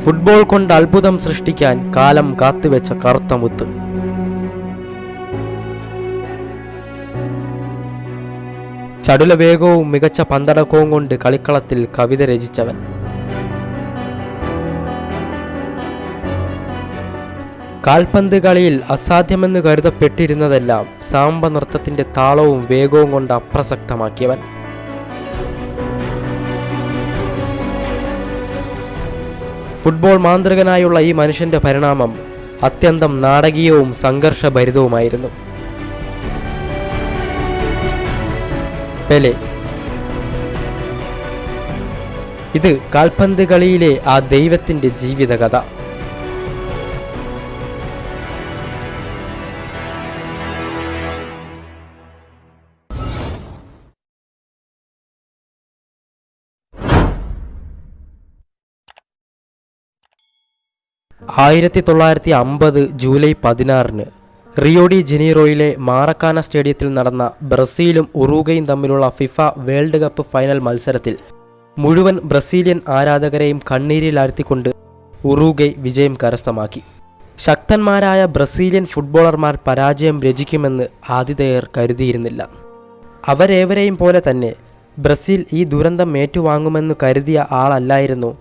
Football കൊണ്ട് അത്ഭുതം സൃഷ്ടിക്കാൻ കാലം കാത്തുവെച്ച കറുത്ത മുത്ത്. ചടുല വേഗവും മികച്ച പന്തടക്കവും കൊണ്ട് കളിക്കളത്തിൽ കവിത രചിച്ചവൻ. കാൽപന്ത് കളിയിൽ അസാധ്യമെന്ന് കരുതപ്പെട്ടിരുന്നതെല്ലാം സാമ്പ നൃത്തത്തിന്റെ താളവും വേഗവും കൊണ്ട് അപ്രസക്തമാക്കിയവൻ. ഫുട്ബോൾ മാന്ത്രികനായുള്ള ഈ മനുഷ്യന്റെ പരിണാമം അത്യന്തം നാടകീയവും സംഘർഷഭരിതവുമായിരുന്നു. പെലെ. ഇത് കാൽപന്ത് കളിയിലെ ആ ദൈവത്തിന്റെ ജീവിതകഥ. ജൂലൈ 16 റിയോ ഡി ജനീറോയിലെ മാറക്കാന സ്റ്റേഡിയത്തിൽ നടന്ന ബ്രസീലും ഉറുഗ്വേയും തമ്മിലുള്ള ഫിഫ വേൾഡ് കപ്പ് ഫൈനൽ മത്സരത്തിൽ മുഴുവൻ ബ്രസീലിയൻ ആരാധകരെയും കണ്ണീരിലാഴ്ത്തിക്കൊണ്ട് ഉറുഗ്വേ വിജയം കരസ്ഥമാക്കി. ശക്തന്മാരായ ബ്രസീലിയൻ ഫുട്ബോളർമാർ പരാജയം രചിക്കുമെന്ന് ആതിഥേയർ കരുതിയിരുന്നില്ല. അവരേവരെയും പോലെ തന്നെ ബ്രസീൽ ഈ ദുരന്തം ഏറ്റുവാങ്ങുമെന്ന് കരുതിയ ആളല്ലായിരുന്നു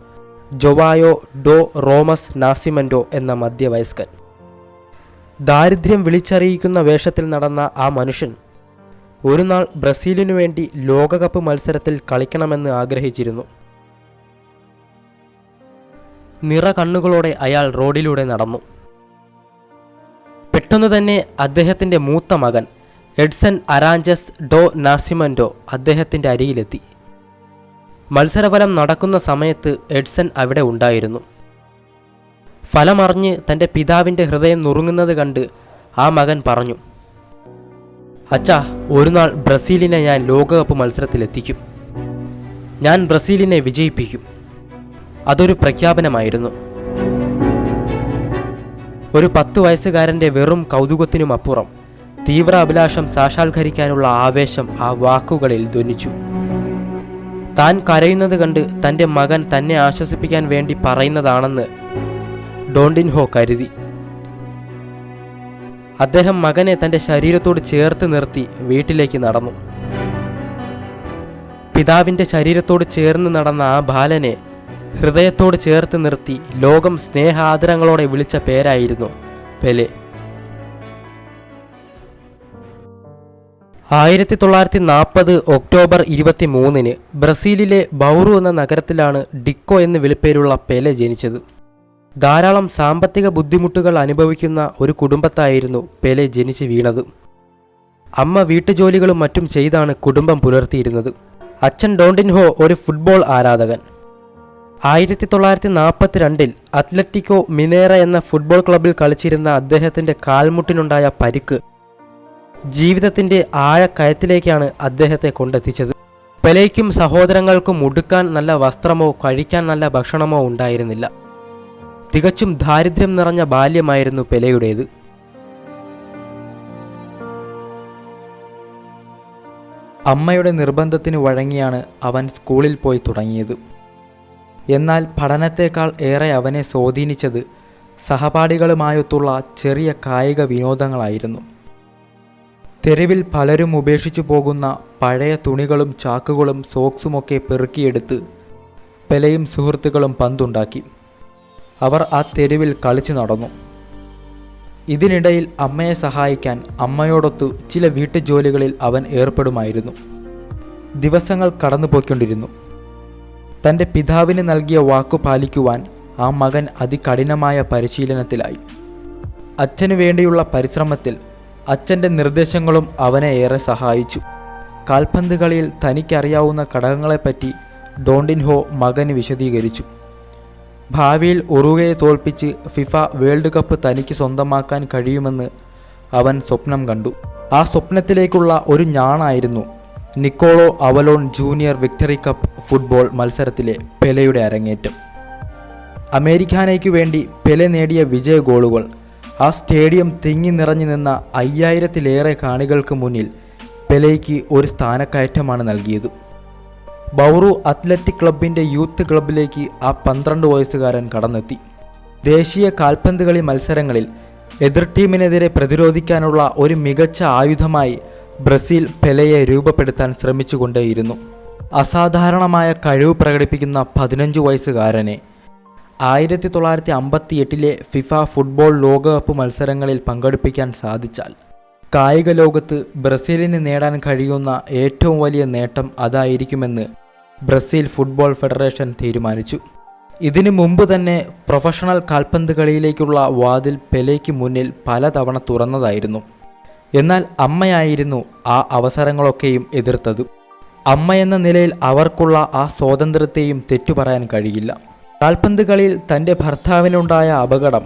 ജോവായോ ഡോ റോമസ് നാസിമെന്റോ എന്ന മധ്യവയസ്കൻ. ദാരിദ്ര്യം വിളിച്ചറിയിക്കുന്ന വേഷത്തിൽ നടന്ന ആ മനുഷ്യൻ ഒരു നാൾ ബ്രസീലിനു വേണ്ടി ലോകകപ്പ് മത്സരത്തിൽ കളിക്കണമെന്ന് ആഗ്രഹിച്ചിരുന്നു. നിറ കണ്ണുകളോടെ അയാൾ റോഡിലൂടെ നടന്നു. പെട്ടെന്ന് തന്നെ അദ്ദേഹത്തിൻ്റെ മൂത്ത മകൻ എഡ്സൺ അരാഞ്ചസ് ഡോ നാസിമെന്റോ അദ്ദേഹത്തിൻ്റെ അരികിലെത്തി. മത്സരഫലം നടക്കുന്ന സമയത്ത് എഡ്സൺ അവിടെ ഉണ്ടായിരുന്നു. ഫലമറിഞ്ഞ് തൻ്റെ പിതാവിൻ്റെ ഹൃദയം നുറുങ്ങുന്നത് കണ്ട് ആ മകൻ പറഞ്ഞു, അച്ഛാ, ഒരു നാൾ ബ്രസീലിനെ ഞാൻ ലോകകപ്പ് മത്സരത്തിലെത്തിക്കും. ഞാൻ ബ്രസീലിനെ വിജയിപ്പിക്കും. അതൊരു പ്രഖ്യാപനമായിരുന്നു. ഒരു 10 വയസ്സുകാരൻ്റെ വെറും കൗതുകത്തിനുമപ്പുറം തീവ്ര അഭിലാഷം സാക്ഷാത്കരിക്കാനുള്ള ആവേശം ആ വാക്കുകളിൽ ധ്വനിച്ചു. താൻ കരയുന്നത് കണ്ട് തൻ്റെ മകൻ തന്നെ ആശ്വസിപ്പിക്കാൻ വേണ്ടി പറയുന്നതാണെന്ന് ഡോണ്ടിൻഹോ കരുതി. അദ്ദേഹം മകനെ തൻ്റെ ശരീരത്തോട് ചേർത്ത് നിർത്തി വീട്ടിലേക്ക് നടന്നു. പിതാവിൻ്റെ ശരീരത്തോട് ചേർന്ന് നടന്ന ആ ബാലനെ ഹൃദയത്തോട് ചേർത്ത് നിർത്തി ലോകം സ്നേഹാദരങ്ങളോടെ വിളിച്ച പേരായിരുന്നു പെലെ. 1940 ഒക്ടോബർ 23 ബ്രസീലിലെ ബൗറു എന്ന നഗരത്തിലാണ് ഡിക്കോ എന്ന് വിളിപ്പേരുള്ള പെലെ ജനിച്ചത്. ധാരാളം സാമ്പത്തിക ബുദ്ധിമുട്ടുകൾ അനുഭവിക്കുന്ന ഒരു കുടുംബത്തായിരുന്നു പെലെ ജനിച്ച് വീണത്. അമ്മ വീട്ടുജോലികളും മറ്റും ചെയ്താണ് കുടുംബം പുലർത്തിയിരുന്നത്. അച്ഛൻ ഡോണ്ടിൻഹോ ഒരു ഫുട്ബോൾ ആരാധകൻ. 1942 അത്ലറ്റിക്കോ മിനേറ എന്ന ഫുട്ബോൾ ക്ലബിൽ കളിച്ചിരുന്ന അദ്ദേഹത്തിൻ്റെ കാൽമുട്ടിനുണ്ടായ പരിക്ക് ജീവിതത്തിൻ്റെ ആഴക്കയത്തിലേക്കാണ് അദ്ദേഹത്തെ കൊണ്ടെത്തിച്ചത്. പെലെയ്ക്കും സഹോദരങ്ങൾക്കും ഉടുക്കാൻ നല്ല വസ്ത്രമോ കഴിക്കാൻ നല്ല ഭക്ഷണമോ ഉണ്ടായിരുന്നില്ല. തികച്ചും ദാരിദ്ര്യം നിറഞ്ഞ ബാല്യമായിരുന്നു പെലെയുടേത്. അമ്മയുടെ നിർബന്ധത്തിന് വഴങ്ങിയാണ് അവൻ സ്കൂളിൽ പോയി തുടങ്ങിയത്. എന്നാൽ പഠനത്തേക്കാൾ ഏറെ അവനെ സ്വാധീനിച്ചത് സഹപാഠികളുമായൊത്തുള്ള ചെറിയ കായിക വിനോദങ്ങളായിരുന്നു. തെരുവിൽ പലരും ഉപേക്ഷിച്ചു പോകുന്ന പഴയ തുണികളും ചാക്കുകളും സോക്സുമൊക്കെ പെറുക്കിയെടുത്ത് പെലെയും സുഹൃത്തുക്കളും പന്തുണ്ടാക്കി. അവർ ആ തെരുവിൽ കളിച്ചു നടന്നു. ഇതിനിടയിൽ അമ്മയെ സഹായിക്കാൻ അമ്മയോടൊത്തു ചില വീട്ടുജോലികളിൽ അവൻ ഏർപ്പെടുമായിരുന്നു. ദിവസങ്ങൾ കടന്നുപോയിക്കൊണ്ടിരുന്നു. തൻ്റെ പിതാവിന് നൽകിയ വാക്കു പാലിക്കുവാൻ ആ മകൻ അതികഠിനമായ പരിശീലനത്തിലായി. അച്ഛനു വേണ്ടിയുള്ള പരിശ്രമത്തിൽ അച്ഛൻ്റെ നിർദ്ദേശങ്ങളും അവനെ ഏറെ സഹായിച്ചു. കാൽപന്ത് കളിയിൽ തനിക്കറിയാവുന്ന ഘടകങ്ങളെപ്പറ്റി ഡോണ്ടിൻഹോ മകന് വിശദീകരിച്ചു. ഭാവിയിൽ ഉറുഗ്വേയെ തോൽപ്പിച്ച് ഫിഫ വേൾഡ് കപ്പ് തനിക്ക് സ്വന്തമാക്കാൻ കഴിയുമെന്ന് അവൻ സ്വപ്നം കണ്ടു. ആ സ്വപ്നത്തിലേക്കുള്ള ഒരു ഞാണായിരുന്നു നിക്കോളോ അവലോൺ ജൂനിയർ വിക്ടറി കപ്പ് ഫുട്ബോൾ മത്സരത്തിലെ പെലെയുടെ അരങ്ങേറ്റം. അമേരിക്കാനയ്ക്കു വേണ്ടി പെലെ നേടിയ വിജയ ഗോളുകൾ ആ സ്റ്റേഡിയം തിങ്ങി നിറഞ്ഞു നിന്ന 5000-ലേറെ കാണികൾക്ക് മുന്നിൽ പെലെയ്ക്ക് ഒരു സ്ഥാനക്കയറ്റമാണ് നൽകിയത്. ബൗറു അത്ലറ്റിക് ക്ലബിൻ്റെ യൂത്ത് ക്ലബിലേക്ക് ആ 12 വയസ്സുകാരൻ കടന്നെത്തി. ദേശീയ കാൽപന്ത് കളി മത്സരങ്ങളിൽ എതിർ ടീമിനെതിരെ പ്രതിരോധിക്കാനുള്ള ഒരു മികച്ച ആയുധമായി ബ്രസീൽ പെലെയെ രൂപപ്പെടുത്താൻ ശ്രമിച്ചുകൊണ്ടേയിരുന്നു. അസാധാരണമായ കഴിവ് പ്രകടിപ്പിക്കുന്ന 15 വയസ്സുകാരനെ 1958 ഫിഫ ഫുട്ബോൾ ലോകകപ്പ് മത്സരങ്ങളിൽ പങ്കെടുപ്പിക്കാൻ സാധിച്ചാൽ കായിക ലോകത്ത് ബ്രസീലിന് നേടാൻ കഴിയുന്ന ഏറ്റവും വലിയ നേട്ടം അതായിരിക്കുമെന്ന് ബ്രസീൽ ഫുട്ബോൾ ഫെഡറേഷൻ തീരുമാനിച്ചു. ഇതിനു മുമ്പ് തന്നെ പ്രൊഫഷണൽ കാൽപന്ത് കളിയിലേക്കുള്ള വാതിൽ പെലെയ്ക്ക് മുന്നിൽ പലതവണ തുറന്നതായിരുന്നു. എന്നാൽ അമ്മയായിരുന്നു ആ അവസരങ്ങളൊക്കെയും എതിർത്തത്. അമ്മയെന്ന നിലയിൽ അവർക്കുള്ള ആ സ്വാതന്ത്ര്യത്തെയും തെറ്റുപറയാൻ കഴിയില്ല. കാൽപന്ത് കളിയിൽ തൻ്റെ ഭർത്താവിനുണ്ടായ അപകടം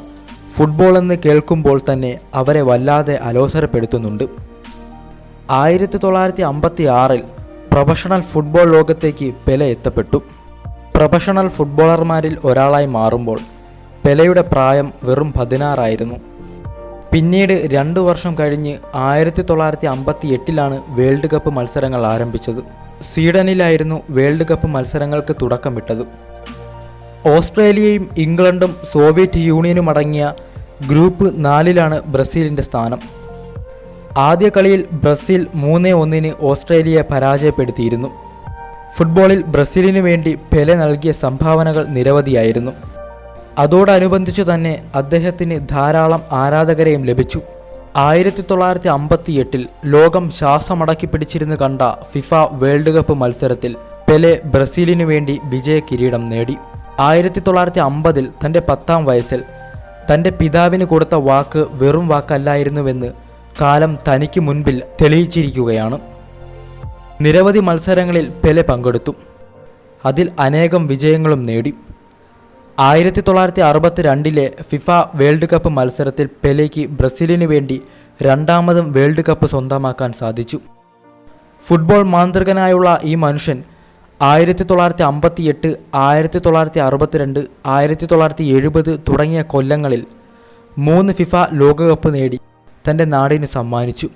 ഫുട്ബോൾ എന്ന് കേൾക്കുമ്പോൾ തന്നെ അവരെ വല്ലാതെ അലോസരപ്പെടുത്തുന്നുണ്ട്. 1956 പ്രൊഫഷണൽ ഫുട്ബോൾ ലോകത്തേക്ക് പെലെ എത്തപ്പെട്ടു. പ്രൊഫഷണൽ ഫുട്ബോളർമാരിൽ ഒരാളായി മാറുമ്പോൾ പെലെയുടെ പ്രായം വെറും 16 പിന്നീട് 2 വർഷം കഴിഞ്ഞ് 1958 വേൾഡ് കപ്പ് മത്സരങ്ങൾ ആരംഭിച്ചത്. സ്വീഡനിലായിരുന്നു വേൾഡ് കപ്പ് മത്സരങ്ങൾക്ക് തുടക്കമിട്ടത്. ഓസ്ട്രേലിയയും ഇംഗ്ലണ്ടും സോവിയറ്റ് യൂണിയനും അടങ്ങിയ ഗ്രൂപ്പ് 4 ബ്രസീലിൻ്റെ സ്ഥാനം. ആദ്യ കളിയിൽ ബ്രസീൽ 3-1 ഓസ്ട്രേലിയയെ പരാജയപ്പെടുത്തിയിരുന്നു. ഫുട്ബോളിൽ ബ്രസീലിനു വേണ്ടി പെലെ നൽകിയ സംഭാവനകൾ നിരവധിയായിരുന്നു. അതോടനുബന്ധിച്ചു തന്നെ അദ്ദേഹത്തിന് ധാരാളം ആരാധകരെയും ലഭിച്ചു. 1958 ലോകം ശ്വാസമടക്കി പിടിച്ചിരുന്ന് കണ്ട ഫിഫ വേൾഡ് കപ്പ് മത്സരത്തിൽ പെലെ ബ്രസീലിനു വേണ്ടി വിജയ കിരീടം നേടി. 1950 തൻ്റെ 10ാം വയസ്സിൽ തൻ്റെ പിതാവിന് കൊടുത്ത വാക്ക് വെറും വാക്കല്ലായിരുന്നുവെന്ന് കാലം തനിക്ക് മുൻപിൽ തെളിയിച്ചിരിക്കുകയാണ്. നിരവധി മത്സരങ്ങളിൽ പെലെ പങ്കെടുത്തു. അതിൽ അനേകം വിജയങ്ങളും നേടി. 1962 ഫിഫ വേൾഡ് കപ്പ് മത്സരത്തിൽ പെലെയ്ക്ക് ബ്രസീലിനു വേണ്ടി 2ാമതും വേൾഡ് കപ്പ് സ്വന്തമാക്കാൻ സാധിച്ചു. ഫുട്ബോൾ മാന്ത്രികനായുള്ള ഈ മനുഷ്യൻ 1958, 1962, 1970 തുടങ്ങിയ കൊല്ലങ്ങളിൽ 3 ഫിഫ ലോകകപ്പ് നേടി തൻ്റെ നാടിന് സമ്മാനിച്ചു.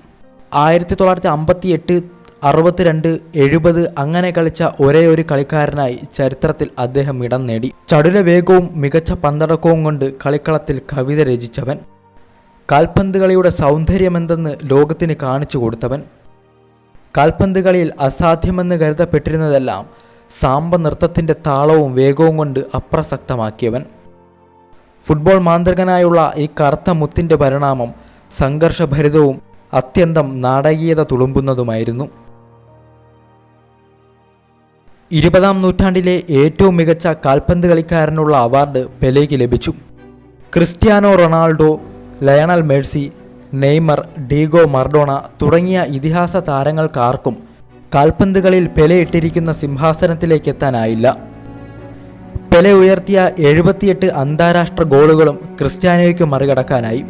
1958, 62, 70 അങ്ങനെ കളിച്ച ഒരേയൊരു കളിക്കാരനായി ചരിത്രത്തിൽ അദ്ദേഹം ഇടം നേടി. ചടുല വേഗവും മികച്ച പന്തടക്കവും കൊണ്ട് കളിക്കളത്തിൽ കവിത രചിച്ചവൻ, കാൽപന്ത് കളിയുടെ സൗന്ദര്യമെന്തെന്ന് ലോകത്തിന് കാണിച്ചു കൊടുത്തവൻ, കാൽപന്ത് കളിയിൽ അസാധ്യമെന്ന് കരുതപ്പെട്ടിരുന്നതെല്ലാം സാമ്പ നൃത്തത്തിൻ്റെ താളവും വേഗവും കൊണ്ട് അപ്രസക്തമാക്കിയവൻ. ഫുട്ബോൾ മാന്ത്രികനായുള്ള ഈ കറുത്ത മുത്തിൻ്റെ പരിണാമം സംഘർഷഭരിതവും അത്യന്തം നാടകീയത തുളുമ്പുന്നതുമായിരുന്നു. 20ാം നൂറ്റാണ്ടിലെ ഏറ്റവും മികച്ച കാൽപന്ത് കളിക്കാരനുള്ള അവാർഡ് പെലെയ്ക്ക് ലഭിച്ചു. Cristiano Ronaldo, Lionel Messi, Neymar, Diego Maradona തുടങ്ങിയ ഇതിഹാസ താരങ്ങൾക്കാർക്കും കാൽപന്ത് കളിയിൽ പെലെ ഇട്ടിരിക്കുന്ന സിംഹാസനത്തിലേക്ക് എത്താനായില്ല. പെലെ ഉയർത്തിയ 78 അന്താരാഷ്ട്ര ഗോളുകളും ക്രിസ്ത്യാനോയ്ക്ക് മറികടക്കാനായി.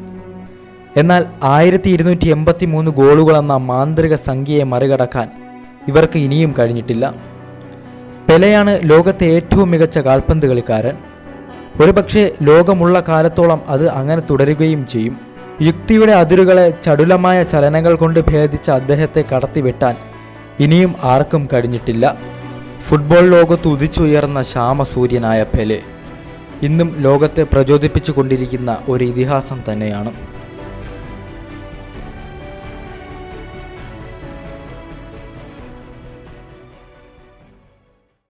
എന്നാൽ 1283 ഗോളുകളെന്ന മാന്ത്രിക സംഖ്യയെ മറികടക്കാൻ ഇവർക്ക് ഇനിയും കഴിഞ്ഞിട്ടില്ല. പെലെയാണ് ലോകത്തെ ഏറ്റവും മികച്ച കാൽപന്ത് കളിക്കാരൻ. ഒരുപക്ഷെ ലോകമുള്ള കാലത്തോളം അത് അങ്ങനെ തുടരുകയും ചെയ്യും. യുക്തിയുടെ അതിരുകളെ ചടുലമായ ചലനങ്ങൾ കൊണ്ട് ഭേദിച്ച അദ്ദേഹത്തെ കടത്തിവെട്ടാൻ ഇനിയും ആർക്കും കഴിഞ്ഞിട്ടില്ല. ഫുട്ബോൾ ലോകത്ത് ഉദിച്ചുയർന്ന ശ്യാമസൂര്യനായ പെലെ ഇന്നും ലോകത്തെ പ്രചോദിപ്പിച്ചു കൊണ്ടിരിക്കുന്ന ഒരു ഇതിഹാസം തന്നെയാണ്.